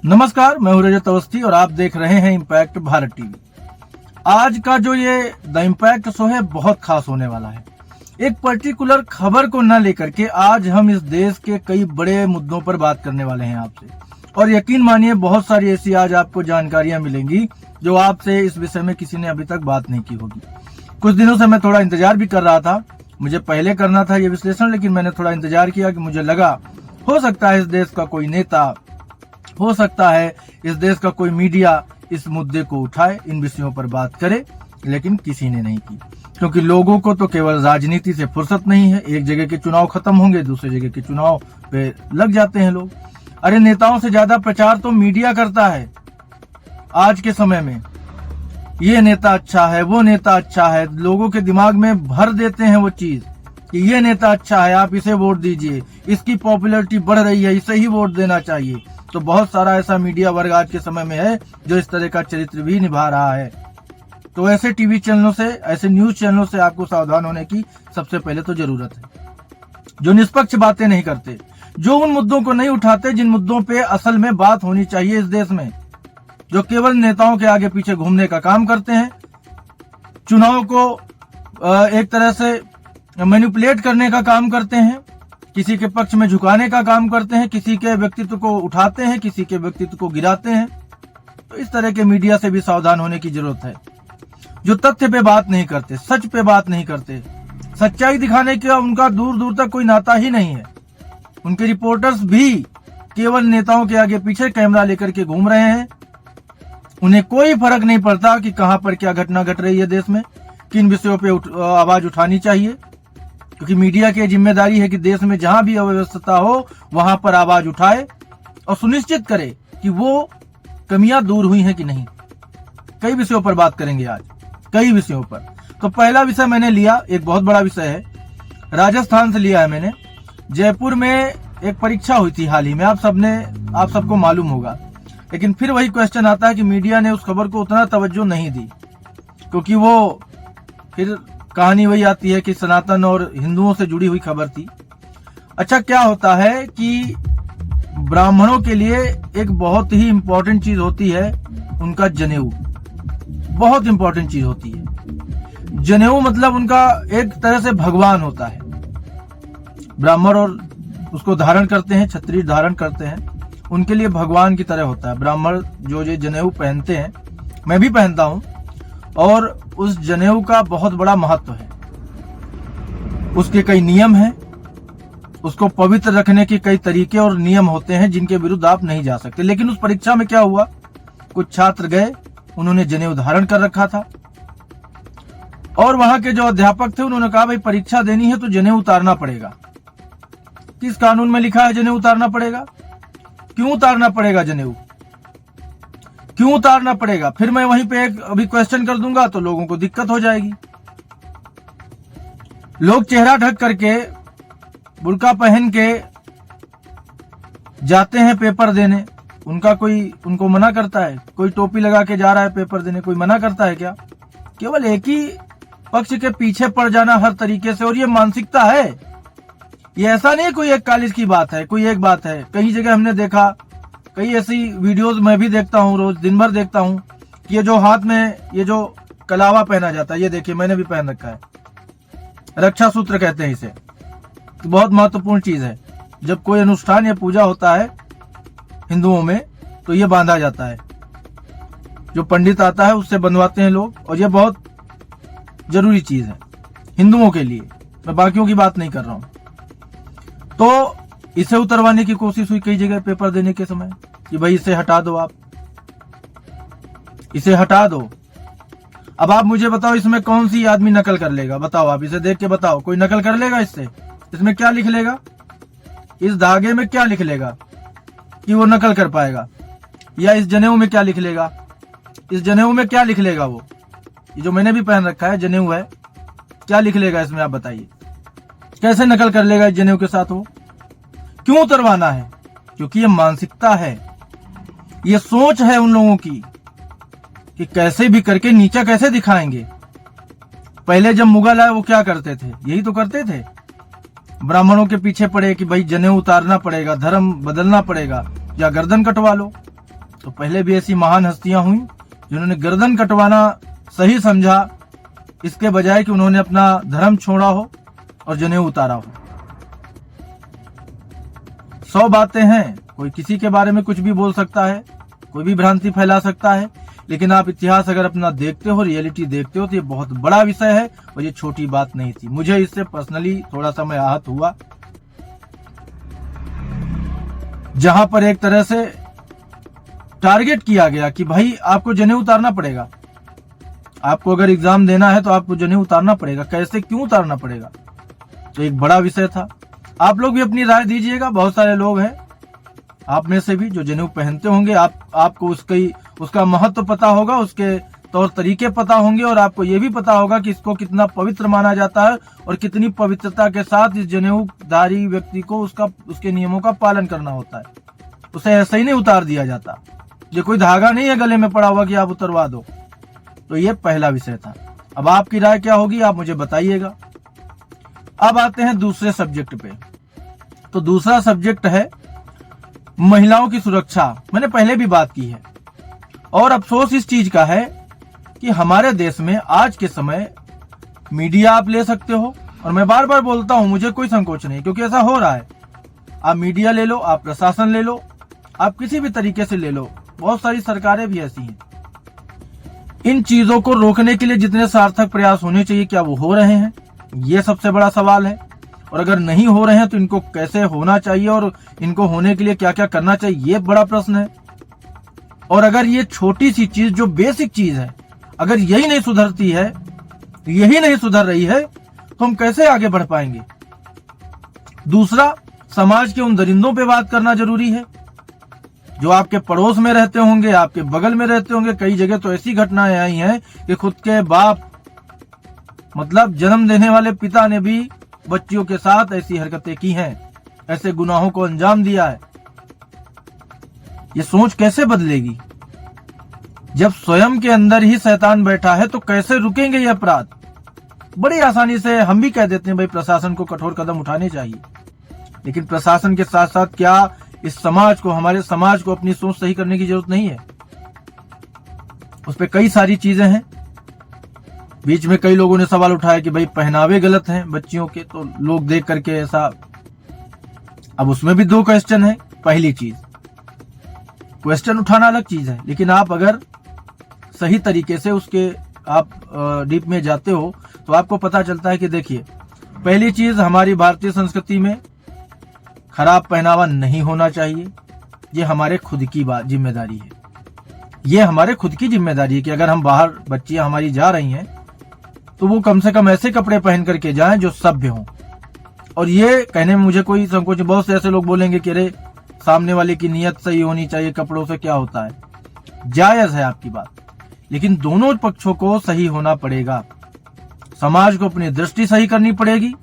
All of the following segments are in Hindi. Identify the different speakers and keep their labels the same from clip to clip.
Speaker 1: नमस्कार, मैं हूं रजत अवस्थी और आप देख रहे हैं इम्पैक्ट भारत टीवी। आज का जो ये द इम्पैक्ट शो है बहुत खास होने वाला है। एक पर्टिकुलर खबर को न लेकर के आज हम इस देश के कई बड़े मुद्दों पर बात करने वाले हैं आपसे, और यकीन मानिए बहुत सारी ऐसी आज आपको जानकारियां मिलेंगी जो आपसे इस विषय में किसी ने अभी तक बात नहीं की होगी। कुछ दिनों से मैं थोड़ा इंतजार भी कर रहा था, मुझे पहले करना था ये विश्लेषण, लेकिन मैंने थोड़ा इंतजार किया कि मुझे लगा हो सकता है इस देश का कोई नेता, हो सकता है इस देश का कोई मीडिया इस मुद्दे को उठाए, इन विषयों पर बात करे, लेकिन किसी ने नहीं की। क्योंकि लोगों को तो केवल राजनीति से फुर्सत नहीं है। एक जगह के चुनाव खत्म होंगे, दूसरे जगह के चुनाव पे लग जाते हैं लोग। अरे नेताओं से ज्यादा प्रचार तो मीडिया करता है आज के समय में। ये नेता अच्छा है, वो नेता अच्छा है, लोगों के दिमाग में भर देते हैं वो चीज कि ये नेता अच्छा है, आप इसे वोट दीजिए, इसकी पॉपुलैरिटी बढ़ रही है, इसे ही वोट देना चाहिए। तो बहुत सारा ऐसा मीडिया वर्ग आज के समय में है जो इस तरह का चरित्र भी निभा रहा है। तो ऐसे टीवी चैनलों से, ऐसे न्यूज चैनलों से आपको सावधान होने की सबसे पहले तो जरूरत है, जो निष्पक्ष बातें नहीं करते, जो उन मुद्दों को नहीं उठाते जिन मुद्दों पे असल में बात होनी चाहिए इस देश में, जो केवल नेताओं के आगे पीछे घूमने का काम करते हैं, चुनाव को एक तरह से मैनिपुलेट करने का काम करते हैं, किसी के पक्ष में झुकाने का काम करते हैं, किसी के व्यक्तित्व को उठाते हैं, किसी के व्यक्तित्व को गिराते हैं। तो इस तरह के मीडिया से भी सावधान होने की जरूरत है, जो तथ्य पे बात नहीं करते, सच पे बात नहीं करते, सच्चाई दिखाने का उनका दूर दूर तक कोई नाता ही नहीं है। उनके रिपोर्टर्स भी केवल नेताओं के आगे पीछे कैमरा लेकर के घूम रहे हैं। उन्हें कोई फर्क नहीं पड़ता कि कहां पर क्या घटना घट रही है देश में, किन विषयों पे आवाज उठानी चाहिए, क्योंकि मीडिया की जिम्मेदारी है कि देश में जहां भी अव्यवस्था हो वहां पर आवाज उठाए और सुनिश्चित करे कि वो कमियां दूर हुई हैं कि नहीं। कई विषयों पर बात करेंगे आज, कई विषयों पर। तो पहला विषय मैंने लिया, एक बहुत बड़ा विषय है, राजस्थान से लिया है मैंने। जयपुर में एक परीक्षा हुई थी हाल ही में, आप सबको मालूम होगा, लेकिन फिर वही क्वेश्चन आता है कि मीडिया ने उस खबर को उतना तवज्जो नहीं दी, क्योंकि वो फिर कहानी वही आती है कि सनातन और हिंदुओं से जुड़ी हुई खबर थी। अच्छा, क्या होता है कि ब्राह्मणों के लिए एक बहुत ही इंपॉर्टेंट चीज होती है उनका जनेऊ, बहुत इंपॉर्टेंट चीज होती है। जनेऊ मतलब उनका एक तरह से भगवान होता है। ब्राह्मण और उसको धारण करते हैं, क्षत्रिय धारण करते हैं, उनके लिए भगवान की तरह होता है। ब्राह्मण जो जनेऊ पहनते हैं, मैं भी पहनता हूं, और उस जनेऊ का बहुत बड़ा महत्व है। उसके कई नियम हैं, उसको पवित्र रखने के कई तरीके और नियम होते हैं जिनके विरुद्ध आप नहीं जा सकते। लेकिन उस परीक्षा में क्या हुआ, कुछ छात्र गए, उन्होंने जनेऊ धारण कर रखा था, और वहां के जो अध्यापक थे उन्होंने कहा भाई परीक्षा देनी है तो जनेऊ उतारना पड़ेगा। किस कानून में लिखा है जनेऊ उतारना पड़ेगा? क्यों उतारना पड़ेगा जनेऊ? क्यों उतारना पड़ेगा? फिर मैं वहीं पे एक अभी क्वेश्चन कर दूंगा तो लोगों को दिक्कत हो जाएगी। लोग चेहरा ढक करके, बुर्का पहन के जाते हैं पेपर देने, उनको मना करता है? कोई टोपी लगा के जा रहा है पेपर देने, कोई मना करता है क्या? केवल एक ही पक्ष के पीछे पड़ जाना हर तरीके से, और ये मानसिकता है। ये ऐसा नहीं कोई एक कॉलेज की बात है, कोई एक बात है। कई जगह हमने देखा, कई ऐसी वीडियोस मैं भी देखता हूँ, रोज दिन भर देखता हूँ, ये जो हाथ में ये जो कलावा पहना जाता है, ये देखिए मैंने भी पहन रखा है, रक्षा सूत्र कहते हैं इसे। तो बहुत महत्वपूर्ण चीज है। जब कोई अनुष्ठान या पूजा होता है हिंदुओं में तो ये बांधा जाता है, जो पंडित आता है उससे बंधवाते हैं लोग, और ये बहुत जरूरी चीज है हिंदुओं के लिए। मैं बाकियों की बात नहीं कर रहा हूं। तो इसे उतरवाने की कोशिश हुई कई जगह पेपर देने के समय कि भाई इसे हटा दो, आप इसे हटा दो। अब आप मुझे बताओ इसमें कौन सी आदमी नकल कर लेगा? बताओ, आप इसे देख के बताओ, कोई नकल कर लेगा इससे? इसमें क्या लिख लेगा? इस धागे में क्या लिख लेगा कि वो नकल कर पाएगा? या इस जनेऊ में क्या लिख लेगा? इस जनेऊ में क्या लिख लेगा? वो ये जो मैंने भी पहन रखा है जनेऊ है, क्या लिख लेगा इसमें? आप बताइए, कैसे नकल कर लेगा इस जनेऊ के साथ वो? क्यों उतरवाना है? क्योंकि ये मानसिकता है, ये सोच है उन लोगों की कि कैसे भी करके नीचा कैसे दिखाएंगे। पहले जब मुगल आए वो क्या करते थे? यही तो करते थे, ब्राह्मणों के पीछे पड़े कि भाई जनेऊ उतारना पड़ेगा, धर्म बदलना पड़ेगा, या गर्दन कटवा लो। तो पहले भी ऐसी महान हस्तियां हुई जिन्होंने गर्दन कटवाना सही समझा, इसके बजाय कि उन्होंने अपना धर्म छोड़ा हो और जनेऊ उतारा हो। 100 बातें हैं, कोई किसी के बारे में कुछ भी बोल सकता है, कोई भी भ्रांति फैला सकता है, लेकिन आप इतिहास अगर अपना देखते हो, रियलिटी देखते हो, तो ये बहुत बड़ा विषय है और ये छोटी बात नहीं थी। मुझे इससे पर्सनली थोड़ा सा मैं आहत हुआ, जहां पर एक तरह से टारगेट किया गया कि भाई आपको जनेऊ उतारना पड़ेगा, आपको अगर एग्जाम देना है तो आपको जनेऊ उतारना पड़ेगा। कैसे, क्यों उतारना पड़ेगा, तो एक बड़ा विषय था। आप लोग भी अपनी राय दीजिएगा। बहुत सारे लोग हैं आप में से भी जो जनेऊ पहनते होंगे, आपको उसका महत्व पता होगा, उसके तौर तरीके पता होंगे और आपको ये भी पता होगा कि इसको कितना पवित्र माना जाता है और कितनी पवित्रता के साथ इस जनेऊधारी व्यक्ति को उसके नियमों का पालन करना होता है। उसे ऐसे ही नहीं उतार दिया जाता। ये कोई धागा नहीं है गले में पड़ा हुआ कि आप उतरवा दो। तो ये पहला विषय था। अब आपकी राय क्या होगी, आप मुझे बताइएगा। अब आते हैं दूसरे सब्जेक्ट पे। तो दूसरा सब्जेक्ट है महिलाओं की सुरक्षा। मैंने पहले भी बात की है और अफसोस इस चीज का है कि हमारे देश में आज के समय मीडिया आप ले सकते हो, और मैं बार बार बोलता हूं, मुझे कोई संकोच नहीं, क्योंकि ऐसा हो रहा है। आप मीडिया ले लो, आप प्रशासन ले लो, आप किसी भी तरीके से ले लो, बहुत सारी सरकारें भी ऐसी हैं। इन चीजों को रोकने के लिए जितने सार्थक प्रयास होने चाहिए, क्या वो हो रहे हैं, ये सबसे बड़ा सवाल है। और अगर नहीं हो रहे हैं तो इनको कैसे होना चाहिए और इनको होने के लिए क्या क्या करना चाहिए, ये बड़ा प्रश्न है। और अगर ये छोटी सी चीज, जो बेसिक चीज है, अगर यही नहीं सुधरती है, यही नहीं सुधर रही है, तो हम कैसे आगे बढ़ पाएंगे। दूसरा, समाज के उन दरिंदों पे बात करना जरूरी है जो आपके पड़ोस में रहते होंगे, आपके बगल में रहते होंगे। कई जगह तो ऐसी घटनाएं आई हैं कि खुद के बाप, मतलब जन्म देने वाले पिता ने भी बच्चियों के साथ ऐसी हरकतें की हैं, ऐसे गुनाहों को अंजाम दिया है। ये सोच कैसे बदलेगी? जब स्वयं के अंदर ही शैतान बैठा है तो कैसे रुकेंगे ये अपराध? बड़ी आसानी से हम भी कह देते हैं भाई प्रशासन को कठोर कदम उठाने चाहिए, लेकिन प्रशासन के साथ साथ क्या इस समाज को, हमारे समाज को अपनी सोच सही करने की जरूरत नहीं है? उस पर कई सारी चीजें हैं। बीच में कई लोगों ने सवाल उठाया कि भाई पहनावे गलत हैं बच्चियों के, तो लोग देख करके ऐसा। अब उसमें भी 2 क्वेश्चन है। पहली चीज, क्वेश्चन उठाना अलग चीज है, लेकिन आप अगर सही तरीके से उसके आप डीप में जाते हो तो आपको पता चलता है कि देखिए, पहली चीज, हमारी भारतीय संस्कृति में खराब पहनावा नहीं होना चाहिए। ये हमारे खुद की जिम्मेदारी है। ये हमारे खुद की जिम्मेदारी है कि अगर हम बाहर, बच्चियां हमारी जा रही हैं, तो वो कम से कम ऐसे कपड़े पहन करके जाएं जो सभ्य हों। और ये कहने में मुझे कोई संकोच, बहुत से ऐसे लोग बोलेंगे कि अरे सामने वाले की नीयत सही होनी चाहिए, कपड़ों से क्या होता है। जायज है आपकी बात, लेकिन दोनों पक्षों को सही होना पड़ेगा। समाज को अपनी दृष्टि सही करनी पड़ेगी,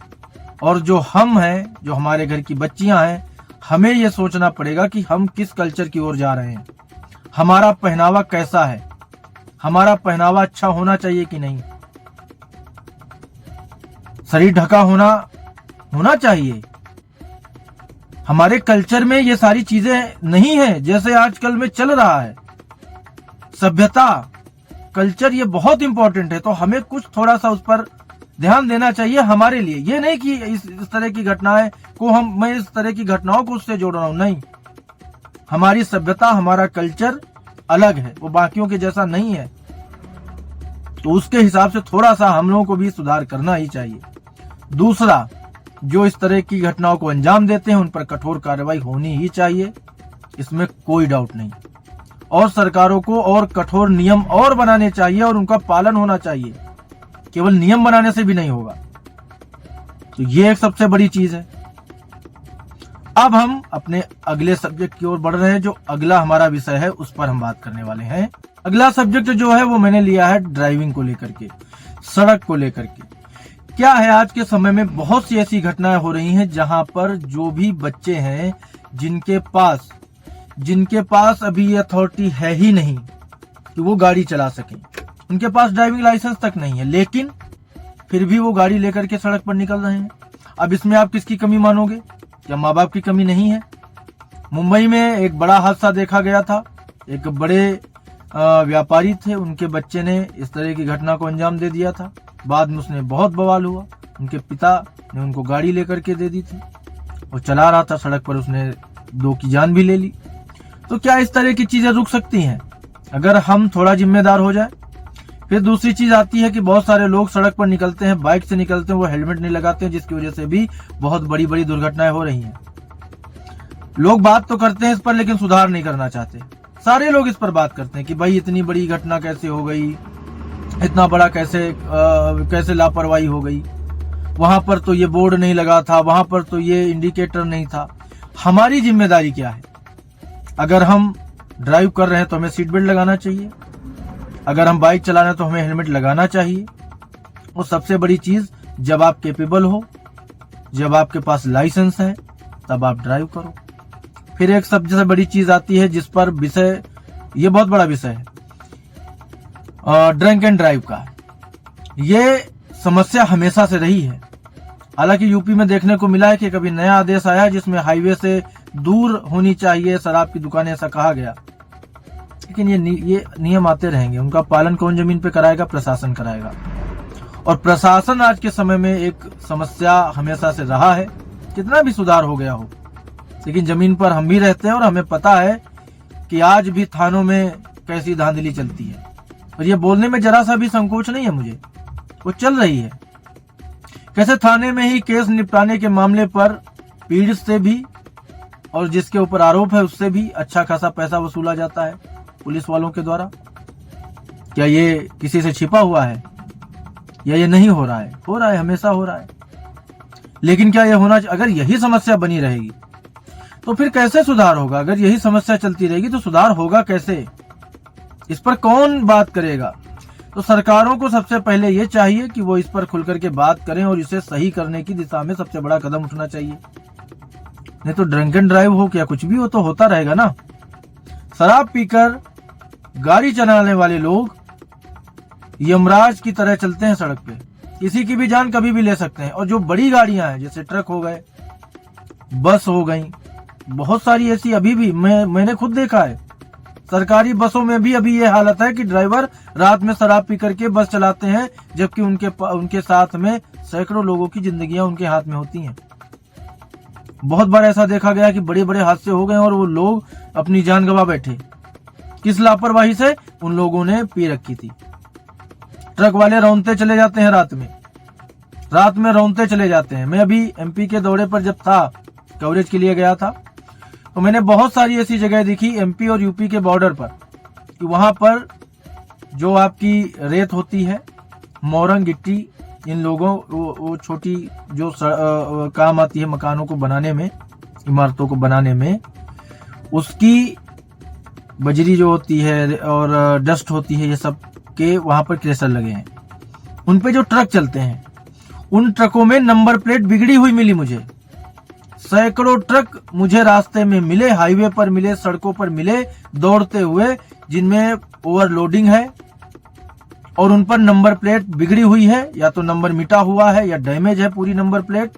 Speaker 1: और जो हम हैं, जो हमारे घर की बच्चियां हैं, हमें यह सोचना पड़ेगा कि हम किस कल्चर की ओर जा रहे हैं, हमारा पहनावा कैसा है, हमारा पहनावा अच्छा होना चाहिए कि नहीं, शरीर ढका होना चाहिए। हमारे कल्चर में ये सारी चीजें नहीं है जैसे आजकल में चल रहा है। सभ्यता, कल्चर, ये बहुत इंपॉर्टेंट है, तो हमें कुछ थोड़ा सा उस पर ध्यान देना चाहिए हमारे लिए। ये नहीं कि इस तरह की घटनाएं को मैं इस तरह की घटनाओं को उससे जोड़ रहा हूं, नहीं। हमारी सभ्यता, हमारा कल्चर अलग है, वो बाकियों के जैसा नहीं है, तो उसके हिसाब से थोड़ा सा हम लोगों को भी सुधार करना ही चाहिए। दूसरा, जो इस तरह की घटनाओं को अंजाम देते हैं उन पर कठोर कार्रवाई होनी ही चाहिए, इसमें कोई डाउट नहीं। और सरकारों को और कठोर नियम और बनाने चाहिए और उनका पालन होना चाहिए। केवल नियम बनाने से भी नहीं होगा। तो ये एक सबसे बड़ी चीज है। अब हम अपने अगले सब्जेक्ट की ओर बढ़ रहे हैं। जो अगला हमारा विषय है उस पर हम बात करने वाले हैं। अगला सब्जेक्ट जो है वो मैंने लिया है ड्राइविंग को लेकर के, सड़क को लेकर के। क्या है, आज के समय में बहुत सी ऐसी घटनाएं हो रही हैं जहां पर जो भी बच्चे हैं जिनके पास अभी ये अथॉरिटी है ही नहीं कि वो गाड़ी चला सकें, उनके पास ड्राइविंग लाइसेंस तक नहीं है, लेकिन फिर भी वो गाड़ी लेकर के सड़क पर निकल रहे हैं। अब इसमें आप किसकी कमी मानोगे? क्या माँ बाप की कमी नहीं है? मुंबई में एक बड़ा हादसा देखा गया था। एक बड़े व्यापारी थे, उनके बच्चे ने इस तरह की घटना को अंजाम दे दिया था। बाद में उसने बहुत बवाल हुआ, उनके पिता ने उनको गाड़ी लेकर के दे दी थी, वो चला रहा था सड़क पर, उसने 2 की जान भी ले ली। तो क्या इस तरह की चीजें रुक सकती हैं अगर हम थोड़ा जिम्मेदार हो जाए? फिर दूसरी चीज आती है कि बहुत सारे लोग सड़क पर निकलते हैं, बाइक से निकलते हैं, वो हेलमेट नहीं लगाते हैं, जिसकी वजह से भी बहुत बड़ी बड़ी दुर्घटनाएं हो रही हैं। लोग बात तो करते हैं इस पर, लेकिन सुधार नहीं करना चाहते। सारे लोग इस पर बात करते हैं कि भाई इतनी बड़ी घटना कैसे हो गई, इतना बड़ा कैसे लापरवाही हो गई, वहां पर तो ये बोर्ड नहीं लगा था, वहां पर तो ये इंडिकेटर नहीं था। हमारी जिम्मेदारी क्या है? अगर हम ड्राइव कर रहे हैं तो हमें सीट बेल्ट लगाना चाहिए, अगर हम बाइक चला रहे हैं तो हमें हेलमेट लगाना चाहिए। और सबसे बड़ी चीज, जब आप कैपेबल हो, जब आपके पास लाइसेंस है, तब आप ड्राइव करो। फिर एक सबसे बड़ी चीज आती है जिस पर विषय, ये बहुत बड़ा विषय है, ड्रंक एंड ड्राइव का। ये समस्या हमेशा से रही है। हालांकि यूपी में देखने को मिला है कि कभी नया आदेश आया जिसमें हाईवे से दूर होनी चाहिए शराब की दुकानें, ऐसा कहा गया। लेकिन ये नियम आते रहेंगे, उनका पालन कौन जमीन पे कराएगा? प्रशासन कराएगा। और प्रशासन आज के समय में एक समस्या हमेशा से रहा है, कितना भी सुधार हो गया हो, लेकिन जमीन पर हम भी रहते हैं और हमें पता है कि आज भी थानों में कैसी धांधली चलती है। और ये बोलने में जरा सा भी संकोच नहीं है मुझे, वो चल रही है। कैसे थाने में ही केस निपटाने के मामले पर पीड़ित से भी और जिसके ऊपर आरोप है उससे भी अच्छा खासा पैसा वसूला जाता है पुलिस वालों के द्वारा। क्या ये किसी से छिपा हुआ है या ये नहीं हो रहा है? हो रहा है, हमेशा हो रहा है। लेकिन क्या ये होना चाहिए? अगर यही समस्या बनी रहेगी तो फिर कैसे सुधार होगा? अगर यही समस्या चलती रहेगी तो सुधार होगा कैसे? इस पर कौन बात करेगा? तो सरकारों को सबसे पहले ये चाहिए कि वो इस पर खुल करके बात करें और इसे सही करने की दिशा में सबसे बड़ा कदम उठना चाहिए। नहीं तो ड्रंक एंड ड्राइव हो, क्या कुछ भी हो, तो होता रहेगा ना। शराब पीकर गाड़ी चलाने वाले लोग यमराज की तरह चलते हैं सड़क पे, किसी की भी जान कभी भी ले सकते हैं। और जो बड़ी गाड़ियां हैं, जैसे ट्रक हो गए, बस हो गई, बहुत सारी ऐसी अभी भी मैंने खुद देखा है, सरकारी बसों में भी अभी ये हालत है कि ड्राइवर रात में शराब पी करके बस चलाते हैं, जबकि उनके साथ में सैकड़ों लोगों की जिंदगियां उनके हाथ में होती हैं। बहुत बार ऐसा देखा गया कि बड़े बड़े हादसे हो गए और वो लोग अपनी जान गंवा बैठे। किस लापरवाही से? उन लोगों ने पी रखी थी। ट्रक वाले रौंदते चले जाते हैं रात में रौंदते चले जाते हैं। मैं अभी एमपी के दौरे पर जब था, कवरेज के लिए गया था, तो मैंने बहुत सारी ऐसी जगह देखी एमपी और यूपी के बॉर्डर पर कि वहां पर जो आपकी रेत होती है, मोरंग गिट्टी, इन लोगों वो छोटी जो काम आती है मकानों को बनाने में, इमारतों को बनाने में, उसकी बजरी जो होती है और डस्ट होती है, ये सब के वहां पर क्रेशर लगे हैं। उन पे जो ट्रक चलते हैं, उन ट्रकों में नंबर प्लेट बिगड़ी हुई मिली मुझे। सैकड़ों ट्रक मुझे रास्ते में मिले, हाईवे पर मिले, सड़कों पर मिले, दौड़ते हुए, जिनमें ओवरलोडिंग है और उन पर नंबर प्लेट बिगड़ी हुई है, या तो नंबर मिटा हुआ है या डैमेज है पूरी नंबर प्लेट।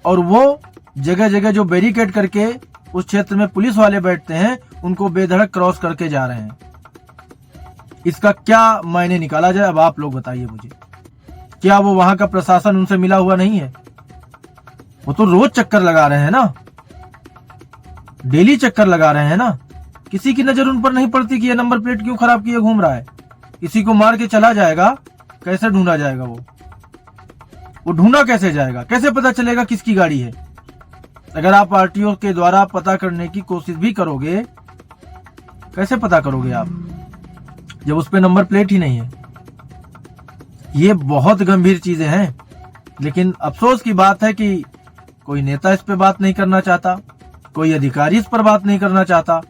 Speaker 1: और वो जगह जगह जो बैरिकेड करके उस क्षेत्र में पुलिस वाले बैठते हैं, उनको बेधड़क क्रॉस करके जा रहे हैं। इसका क्या मायने निकाला जाए? अब आप लोग बताइए मुझे। क्या वो वहां का प्रशासन उनसे मिला हुआ नहीं है? वो तो रोज चक्कर लगा रहे हैं ना, डेली चक्कर लगा रहे हैं ना। किसी की नजर उन पर नहीं पड़ती कि ये नंबर प्लेट क्यों खराब किए घूम रहा है। किसी को मार के चला जाएगा, कैसे ढूंढा जाएगा? वो ढूंढा कैसे जाएगा? कैसे पता चलेगा किसकी गाड़ी है? अगर आप आरटीओ के द्वारा पता करने की कोशिश भी करोगे, कैसे पता करोगे आप जब उस पे नंबर प्लेट ही नहीं है? ये बहुत गंभीर चीजें हैं, लेकिन अफसोस की बात है कि कोई नेता इस पे बात नहीं करना चाहता, कोई अधिकारी इस पर बात नहीं करना चाहता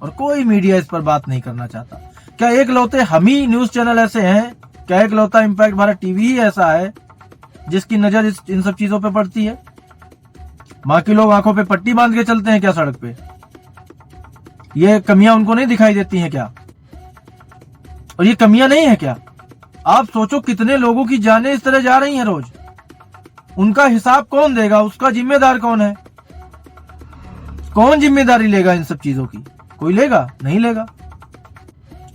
Speaker 1: और कोई मीडिया इस पर बात नहीं करना चाहता। क्या एक लौते हम ही न्यूज चैनल ऐसे हैं? क्या एक लौता इम्पैक्ट भारत टीवी ही ऐसा है जिसकी नजर इन सब चीजों पे पड़ती है? बाकी लोग आंखों पे पट्टी बांध के चलते हैं क्या सड़क पे? ये कमियां उनको नहीं दिखाई देती हैं क्या? और ये कमियां नहीं है क्या? आप सोचो कितने लोगों की जानें इस तरह जा रही हैं रोज। उनका हिसाब कौन देगा? उसका जिम्मेदार कौन है? कौन जिम्मेदारी लेगा इन सब चीजों की? कोई लेगा? नहीं लेगा।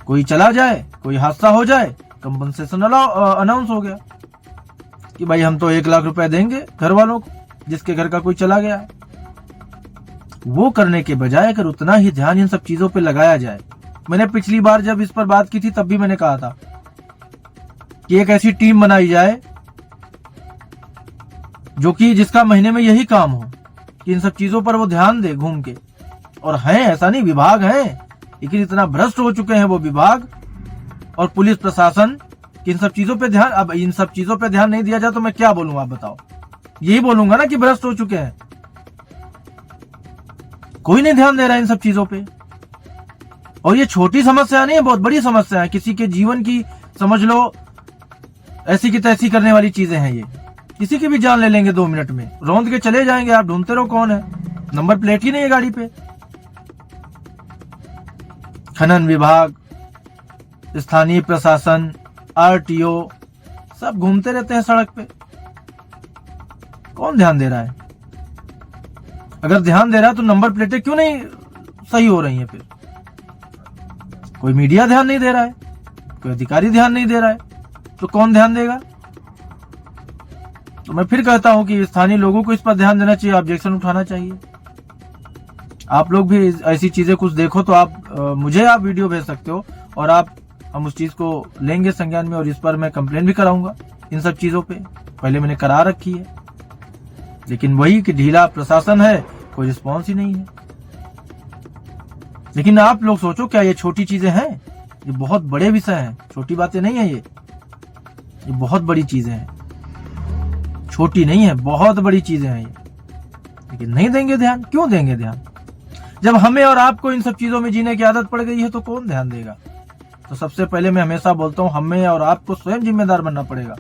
Speaker 1: कोई चला जाए, कोई हादसा हो जाए, कंपनसेशन अनाउंस हो गया कि भाई हम तो 1 लाख रुपए देंगे घर वालों को जिसके घर का कोई चला गया है। वो करने के बजाय अगर उतना ही ध्यान इन सब चीजों पे लगाया जाए, मैंने पिछली बार जब इस पर बात की थी तब भी मैंने कहा था कि एक ऐसी टीम बनाई जाए जो कि जिसका महीने में यही काम हो कि इन सब चीजों पर वो ध्यान दे घूम के। और है, ऐसा नहीं, विभाग है, लेकिन इतना भ्रष्ट हो चुके हैं वो विभाग और पुलिस प्रशासन कि इन सब चीजों पे ध्यान, अब इन सब चीजों पे ध्यान नहीं दिया जाए तो मैं क्या बोलूं, आप बताओ? यही बोलूंगा ना कि भ्रष्ट हो चुके हैं। कोई नहीं ध्यान दे रहा है इन सब चीजों पे। और ये छोटी समस्या नहीं है, बहुत बड़ी समस्या है। किसी के जीवन की, समझ लो, ऐसी की तैसी करने वाली चीजें हैं ये। किसी की भी जान ले लेंगे 2 मिनट में, रौंद के चले जाएंगे। आप ढूंढते रहो कौन है, नंबर प्लेट ही नहीं है गाड़ी पे। खनन विभाग, स्थानीय प्रशासन, आरटीओ सब घूमते रहते हैं सड़क पे। कौन ध्यान दे रहा है? अगर ध्यान दे रहा है तो नंबर प्लेटें क्यों नहीं सही हो रही हैं? फिर कोई मीडिया ध्यान नहीं दे रहा है, कोई अधिकारी ध्यान नहीं दे रहा है, तो कौन ध्यान देगा? तो मैं फिर कहता हूं कि स्थानीय लोगों को इस पर ध्यान देना चाहिए, ऑब्जेक्शन उठाना चाहिए। आप लोग भी ऐसी चीजें कुछ देखो तो आप मुझे आप वीडियो भेज सकते हो और हम उस चीज को लेंगे संज्ञान में और इस पर मैं कंप्लेन भी कराऊंगा इन सब चीजों पे। पहले मैंने करा रखी है, लेकिन वही कि ढीला प्रशासन है, कोई रिस्पॉन्स ही नहीं है। लेकिन आप लोग सोचो, क्या ये छोटी चीजें हैं? ये बहुत बड़े विषय हैं, छोटी बातें नहीं है ये बहुत बड़ी चीजें हैं, छोटी नहीं है, बहुत बड़ी चीजें हैं ये। लेकिन नहीं देंगे ध्यान। क्यों देंगे ध्यान? जब हमें और आपको इन सब चीजों में जीने की आदत पड़ गई है तो कौन ध्यान देगा? तो सबसे पहले मैं हमेशा बोलता हूं, हमें और आपको स्वयं जिम्मेदार बनना पड़ेगा।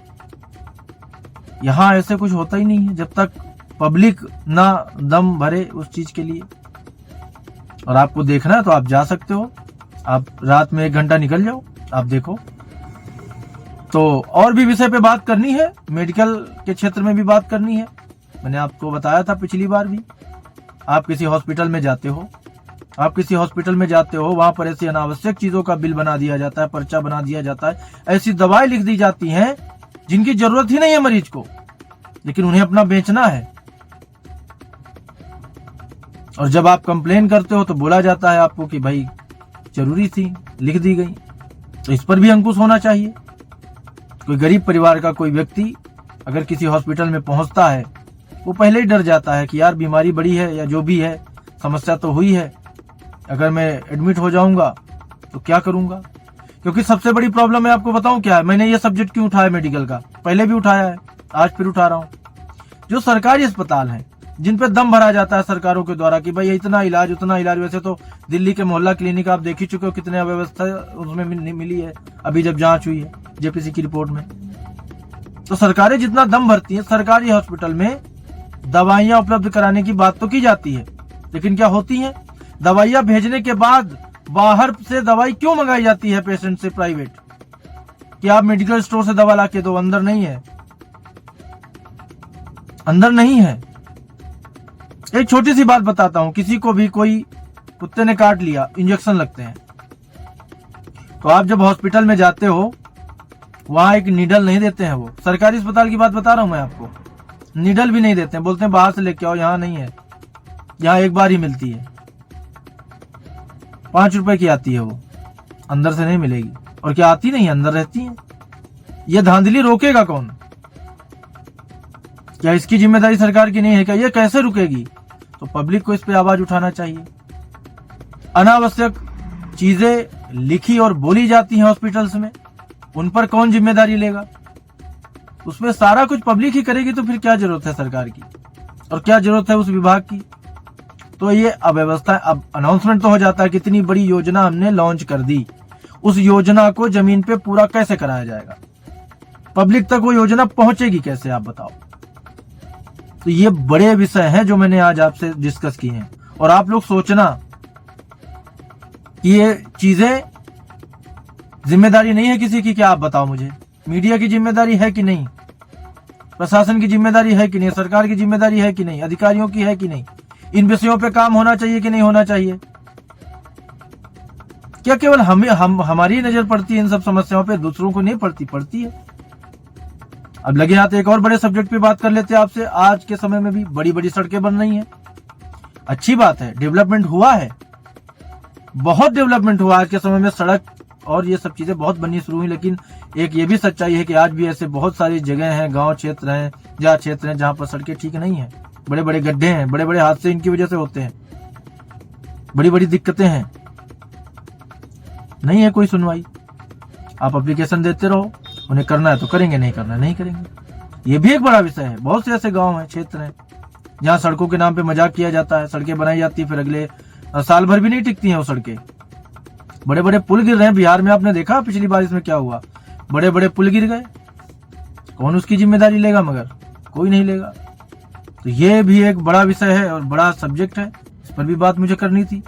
Speaker 1: यहां ऐसे कुछ होता ही नहीं है जब तक पब्लिक ना दम भरे उस चीज के लिए। और आपको देखना है तो आप जा सकते हो, आप रात में 1 घंटा निकल जाओ, आप देखो। तो और भी विषय पे बात करनी है, मेडिकल के क्षेत्र में भी बात करनी है। मैंने आपको बताया था पिछली बार भी, आप किसी हॉस्पिटल में जाते हो, वहां पर ऐसी अनावश्यक चीजों का बिल बना दिया जाता है, पर्चा बना दिया जाता है, ऐसी दवाएं लिख दी जाती हैं जिनकी जरूरत ही नहीं है मरीज को, लेकिन उन्हें अपना बेचना है। और जब आप कंप्लेन करते हो तो बोला जाता है आपको कि भाई जरूरी थी, लिख दी गई। तो इस पर भी अंकुश होना चाहिए। कोई गरीब परिवार का कोई व्यक्ति अगर किसी हॉस्पिटल में पहुंचता है, वो पहले ही डर जाता है कि यार बीमारी बड़ी है या जो भी है, समस्या तो हुई है, अगर मैं एडमिट हो जाऊंगा तो क्या करूंगा? क्योंकि सबसे बड़ी प्रॉब्लम है, आपको बताऊं क्या है, मैंने ये सब्जेक्ट क्यों उठाया मेडिकल का, पहले भी उठाया है, आज फिर उठा रहा हूं। जो सरकारी अस्पताल हैं, जिन पे दम भरा जाता है सरकारों के द्वारा कि भाई इतना इलाज उतना इलाज। वैसे तो दिल्ली के मोहल्ला क्लिनिक आप देख ही चुके हो, कितने अव्यवस्था उसमें मिली है अभी जब जांच हुई है जेपीसी की रिपोर्ट में। तो सरकारें जितना दम भरती हैं, सरकारी हॉस्पिटल में दवाइयां उपलब्ध कराने की बात तो की जाती है, लेकिन क्या होती है, दवाइयां भेजने के बाद बाहर से दवाई क्यों मंगाई जाती है पेशेंट से प्राइवेट, कि आप मेडिकल स्टोर से दवा लाके दो, अंदर नहीं है, अंदर नहीं है। एक छोटी सी बात बताता हूं, किसी को भी कोई कुत्ते ने काट लिया, इंजेक्शन लगते हैं, तो आप जब हॉस्पिटल में जाते हो वहां एक नीडल नहीं देते हैं। वो सरकारी अस्पताल की बात बता रहा हूं मैं आपको, नीडल भी नहीं देते हैं, बोलते हैं बाहर से लेके आओ, यहां नहीं है, यहां एक बार ही मिलती है, 5 रुपए की आती है, वो अंदर से नहीं मिलेगी। और क्या आती नहीं, अंदर रहती है। ये धांधली रोकेगा कौन? क्या इसकी जिम्मेदारी सरकार की नहीं है क्या? ये कैसे रुकेगी? तो पब्लिक को इस पे आवाज उठाना चाहिए। अनावश्यक चीजें लिखी और बोली जाती हैं हॉस्पिटल्स में, उन पर कौन जिम्मेदारी लेगा? उसमें सारा कुछ पब्लिक ही करेगी, तो फिर क्या जरूरत है सरकार की, और क्या जरूरत है उस विभाग की? तो ये अव्यवस्था। अब अनाउंसमेंट तो हो जाता है, कितनी बड़ी योजना हमने लॉन्च कर दी, उस योजना को जमीन पे पूरा कैसे कराया जाएगा? पब्लिक तक वो योजना पहुंचेगी कैसे, आप बताओ? तो ये बड़े विषय हैं जो मैंने आज आपसे डिस्कस किए हैं। और आप लोग सोचना कि ये चीजें जिम्मेदारी नहीं है किसी की, क्या आप बताओ मुझे? मीडिया की जिम्मेदारी है कि नहीं? प्रशासन की जिम्मेदारी है कि नहीं? सरकार की जिम्मेदारी है कि नहीं? अधिकारियों की है कि नहीं? इन विषयों पे काम होना चाहिए कि नहीं होना चाहिए? क्या केवल हमारी नजर पड़ती है इन सब समस्याओं पे, दूसरों को नहीं पड़ती है। अब लगे हाथ एक और बड़े सब्जेक्ट पे बात कर लेते हैं आपसे। आज के समय में भी बड़ी बड़ी सड़कें बन रही हैं, अच्छी बात है, डेवलपमेंट हुआ है, बहुत डेवलपमेंट हुआ आज के समय में, सड़क और ये सब चीजें बहुत बननी शुरू हुई। लेकिन एक ये भी सच्चाई है कि आज भी ऐसे बहुत सारी जगह हैं, गांव क्षेत्र हैं, जहां पर सड़कें ठीक नहीं है, बड़े बड़े गड्ढे हैं, बड़े बड़े हादसे इनकी वजह से होते हैं, बड़ी बड़ी दिक्कतें हैं, नहीं है कोई सुनवाई। आप एप्लीकेशन देते रहो, उन्हें करना है तो करेंगे, नहीं करना है नहीं करेंगे। ये भी एक बड़ा विषय है। बहुत से ऐसे गांव हैं, क्षेत्र हैं, जहां सड़कों के नाम पे मजाक किया जाता है, सड़कें बनाई जाती है, फिर अगले साल भर भी नहीं टिकती हैं वो सड़कें। बड़े बड़े पुल गिर रहे हैं बिहार में, आपने देखा पिछली बारिश में क्या हुआ, बड़े बड़े पुल गिर गए, कौन उसकी जिम्मेदारी लेगा? मगर कोई नहीं लेगा। तो ये भी एक बड़ा विषय है और बड़ा सब्जेक्ट है, इस पर भी बात मुझे करनी थी।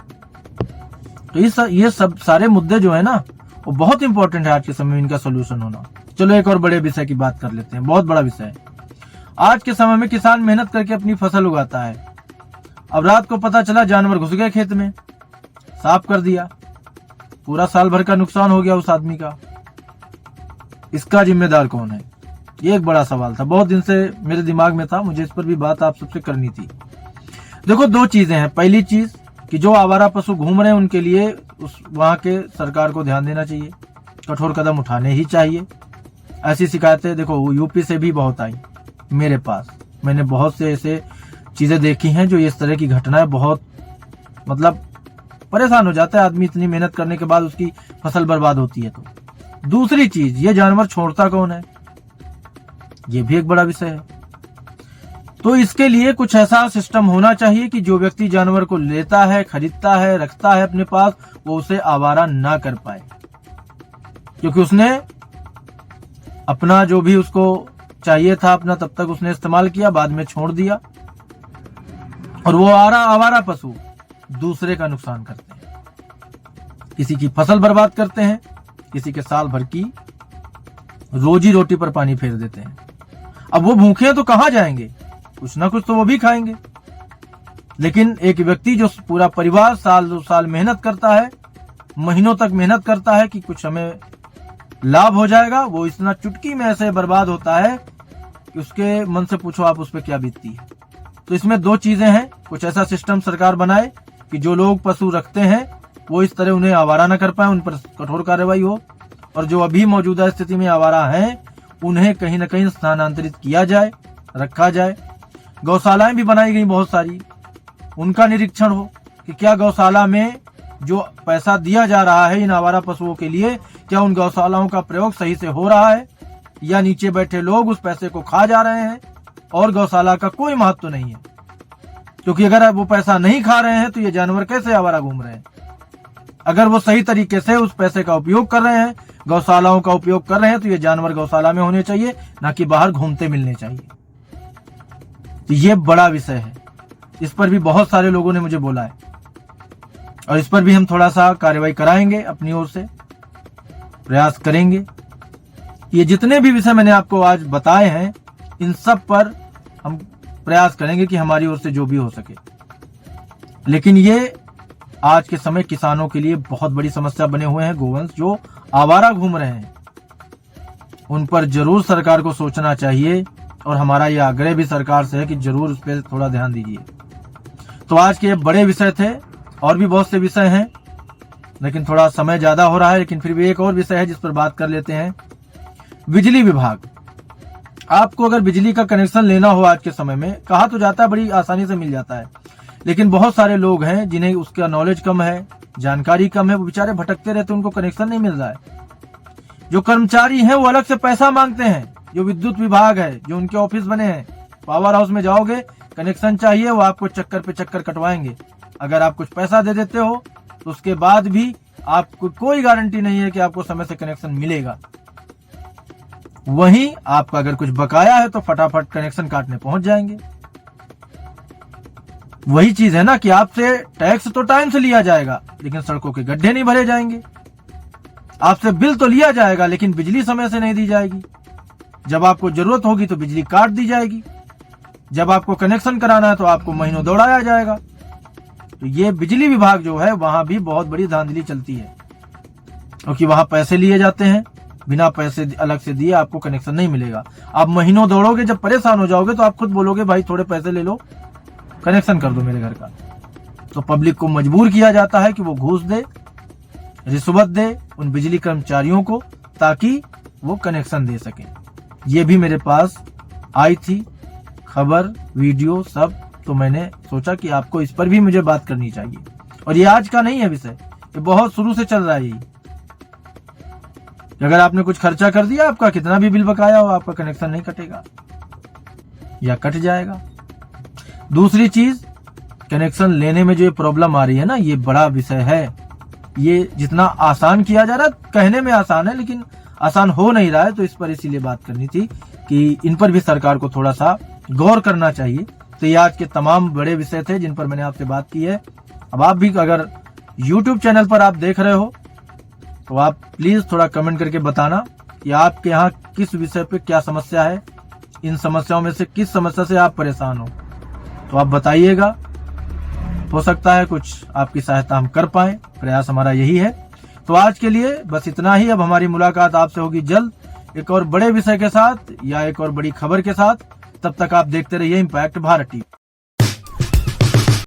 Speaker 1: तो ये सब सारे मुद्दे जो है ना, वो बहुत इंपॉर्टेंट है आज के समय में, इनका सोल्यूशन होना। चलो एक और बड़े विषय की बात कर लेते हैं, बहुत बड़ा विषय है। आज के समय में किसान मेहनत करके अपनी फसल उगाता है, अब रात को पता चला जानवर घुस गए खेत में, साफ कर दिया, पूरा साल भर का नुकसान हो गया उस आदमी का। इसका जिम्मेदार कौन है? ये एक बड़ा सवाल था, बहुत दिन से मेरे दिमाग में था, मुझे इस पर भी बात आप सबसे करनी थी। देखो दो चीजें हैं। पहली चीज कि जो आवारा पशु घूम रहे हैं उनके लिए वहां के सरकार को ध्यान देना चाहिए, कठोर कदम उठाने ही चाहिए। ऐसी शिकायतें देखो यूपी से भी बहुत आई मेरे पास, मैंने बहुत से ऐसे चीजें देखी हैं जो इस तरह की घटनाएं, बहुत मतलब परेशान हो जाता है आदमी, इतनी मेहनत करने के बाद उसकी फसल बर्बाद होती है। तो दूसरी चीज, ये जानवर छोड़ता कौन है? ये भी एक बड़ा विषय है। तो इसके लिए कुछ ऐसा सिस्टम होना चाहिए कि जो व्यक्ति जानवर को लेता है, खरीदता है, रखता है अपने पास, वो उसे आवारा ना कर पाए, क्योंकि उसने अपना जो भी उसको चाहिए था अपना तब तक उसने इस्तेमाल किया, बाद में छोड़ दिया, और वो आवारा पशु दूसरे का नुकसान करते हैं, किसी की फसल बर्बाद करते हैं, किसी के साल भर की रोजी रोटी पर पानी फेर देते हैं। अब वो भूखे हैं तो कहां जाएंगे? कुछ ना कुछ तो वो भी खाएंगे। लेकिन एक व्यक्ति जो पूरा परिवार साल 2 साल मेहनत करता है, महीनों तक मेहनत करता है कि कुछ हमें लाभ हो जाएगा, वो इतना चुटकी में ऐसे बर्बाद होता है कि उसके मन से पूछो आप उस पर क्या बीतती है। तो इसमें दो चीजें हैं, कुछ ऐसा सिस्टम सरकार बनाए कि जो लोग पशु रखते हैं वो इस तरह उन्हें आवारा न कर पाए, उन पर कठोर कार्रवाई हो, और जो अभी मौजूदा स्थिति में आवारा हैं उन्हें कहीं न कहीं स्थानांतरित किया जाए, रखा जाए। गौशालाएं भी बनाई गई बहुत सारी, उनका निरीक्षण हो कि क्या गौशाला में जो पैसा दिया जा रहा है इन आवारा पशुओं के लिए, क्या उन गौशालाओं का प्रयोग सही से हो रहा है, या नीचे बैठे लोग उस पैसे को खा जा रहे हैं और गौशाला का कोई महत्व नहीं है। क्योंकि अगर वो पैसा नहीं खा रहे हैं तो ये जानवर कैसे आवारा घूम रहे हैं? अगर वो सही तरीके से उस पैसे का उपयोग कर रहे हैं, गौशालाओं का उपयोग कर रहे हैं, तो ये जानवर गौशाला में होने चाहिए, ना कि बाहर घूमते मिलने चाहिए। तो ये बड़ा विषय है, इस पर भी बहुत सारे लोगों ने मुझे बोला है, और इस पर भी हम थोड़ा सा कार्रवाई कराएंगे, अपनी ओर से प्रयास करेंगे। ये जितने भी विषय मैंने आपको आज बताए हैं, इन सब पर हम प्रयास करेंगे कि हमारी ओर से जो भी हो सके। लेकिन ये आज के समय किसानों के लिए बहुत बड़ी समस्या बने हुए हैं गोवंश जो आवारा घूम रहे हैं, उन पर जरूर सरकार को सोचना चाहिए, और हमारा ये आग्रह भी सरकार से है कि जरूर उस पर थोड़ा ध्यान दीजिए। तो आज के ये बड़े विषय थे, और भी बहुत से विषय हैं, लेकिन थोड़ा समय ज्यादा हो रहा है। लेकिन फिर भी एक और विषय है जिस पर बात कर लेते हैं। बिजली विभाग, आपको अगर बिजली का कनेक्शन लेना हो आज के समय में, कहा तो जाता है बड़ी आसानी से मिल जाता है, लेकिन बहुत सारे लोग हैं जिन्हें उसका नॉलेज कम है, जानकारी कम है, वो बेचारे भटकते रहते, उनको कनेक्शन नहीं मिल रहा है। जो कर्मचारी हैं वो अलग से पैसा मांगते हैं, जो विद्युत विभाग है, जो उनके ऑफिस बने हैं, पावर हाउस में जाओगे, कनेक्शन चाहिए, वो आपको चक्कर पे चक्कर कटवाएंगे। अगर आप कुछ पैसा दे देते हो तो उसके बाद भी आपको कोई गारंटी नहीं है कि आपको समय से कनेक्शन मिलेगा। वहीं आपका अगर कुछ बकाया है तो फटाफट कनेक्शन काटने पहुंच जाएंगे। वही चीज है ना कि आपसे टैक्स तो टाइम से लिया जाएगा, लेकिन सड़कों के गड्ढे नहीं भरे जाएंगे। आपसे बिल तो लिया जाएगा, लेकिन बिजली समय से नहीं दी जाएगी। जब आपको जरूरत होगी तो बिजली काट दी जाएगी, जब आपको कनेक्शन कराना है तो आपको महीनों दौड़ाया जाएगा। तो ये बिजली विभाग जो है, वहां भी बहुत बड़ी धांधली चलती है। क्योंकि वहां पैसे लिए जाते हैं, बिना पैसे अलग से दिए आपको कनेक्शन नहीं मिलेगा। आप महीनों दौड़ोगे, जब परेशान हो जाओगे तो आप खुद बोलोगे भाई थोड़े पैसे ले लो, कनेक्शन कर दो मेरे घर का। तो पब्लिक को मजबूर किया जाता है कि वो घूस दे, रिश्वत दे उन बिजली कर्मचारियों को, ताकि वो कनेक्शन दे सके। ये भी मेरे पास आई थी खबर, वीडियो सब, तो मैंने सोचा कि आपको इस पर भी मुझे बात करनी चाहिए। और ये आज का नहीं है विषय, ये बहुत शुरू से चल रहा है। यही अगर आपने कुछ खर्चा कर दिया, आपका कितना भी बिल बकाया हो, आपका कनेक्शन नहीं कटेगा या कट जाएगा। दूसरी चीज, कनेक्शन लेने में जो ये प्रॉब्लम आ रही है ना, ये बड़ा विषय है। ये जितना आसान किया जा रहा है, कहने में आसान है लेकिन आसान हो नहीं रहा है, तो इस पर इसीलिए बात करनी थी कि इन पर भी सरकार को थोड़ा सा गौर करना चाहिए। तो ये आज के तमाम बड़े विषय थे जिन पर मैंने आपसे बात की है। अब आप भी अगर YouTube चैनल पर आप देख रहे हो तो आप प्लीज थोड़ा कमेंट करके बताना कि आपके यहाँ किस विषय पे क्या समस्या है, इन समस्याओं में से किस समस्या से आप परेशान हो, तो आप बताइएगा। हो सकता है कुछ आपकी सहायता हम कर पाए, प्रयास हमारा यही है। तो आज के लिए बस इतना ही। अब हमारी मुलाकात आपसे होगी जल्द एक और बड़े विषय के साथ या एक और बड़ी खबर के साथ। तब तक आप देखते रहिए इम्पैक्ट भारत टीवी।